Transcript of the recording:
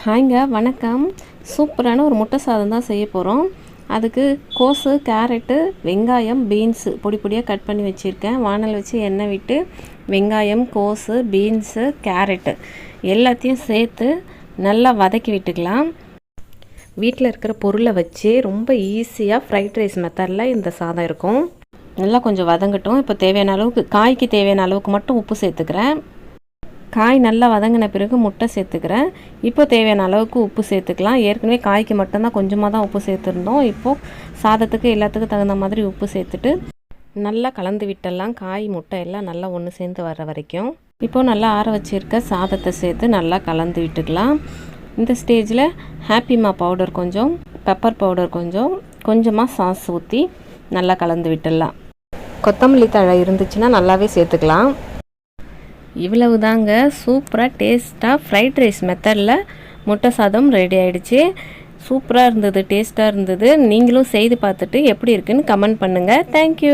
ஹாய்ங்க, வணக்கம். சூப்பரான ஒரு முட்டை சாதம் தான் செய்ய போகிறோம். அதுக்கு கோஸு, கேரட்டு, வெங்காயம், பீன்ஸு பொடி பொடியாக கட் பண்ணி வச்சுருக்கேன். வானல் வச்சு எண்ணெய் விட்டு வெங்காயம், கோஸு, பீன்ஸு, கேரட்டு எல்லாத்தையும் சேர்த்து நல்லா வதக்கி விட்டுக்கலாம். வீட்டில் இருக்கிற பொருளை வச்சு ரொம்ப ஈஸியாக ஃப்ரைட் ரைஸ் மெத்தடில் இந்த சாதம் இருக்கும். நல்லா கொஞ்சம் வதங்கட்டும். இப்போ தேவையான அளவுக்கு காய்க்கு தேவையான அளவுக்கு மட்டும் உப்பு சேர்த்துக்கிறேன். காய் நல்லா வதங்கின பிறகு முட்டை சேர்த்துக்கிறேன். இப்போ தேவையான அளவுக்கு உப்பு சேர்த்துக்கலாம். ஏற்கனவே காய்க்கு மட்டும்தான் கொஞ்சமாக தான் உப்பு சேர்த்துருந்தோம். இப்போது சாதத்துக்கு எல்லாத்துக்கும் தகுந்த மாதிரி உப்பு சேர்த்துட்டு நல்லா கலந்து விட்டுடலாம். காய் முட்டை எல்லாம் நல்லா ஒன்று சேர்ந்து வர வரைக்கும். இப்போது நல்லா ஆற வச்சுருக்க சாதத்தை சேர்த்து நல்லா கலந்து விட்டுக்கலாம். இந்த ஸ்டேஜில் ஹாப்பிமா பவுடர் கொஞ்சம், பெப்பர் பவுடர் கொஞ்சம், கொஞ்சமாக சாஸ் ஊற்றி நல்லா கலந்து விட்டுடலாம். கொத்தமல்லி தழை இருந்துச்சுன்னா நல்லாவே சேர்த்துக்கலாம். இவ்வளவு தாங்க, சூப்பராக டேஸ்ட்டாக ஃப்ரைட் ரைஸ் மெத்தடில் முட்டை சாதம் ரெடி ஆகிடுச்சு. சூப்பராக இருந்தது, டேஸ்ட்டாக இருந்தது. நீங்களும் செய்து பார்த்துட்டு எப்படி இருக்குன்னு கமெண்ட் பண்ணுங்கள். தேங்க்யூ.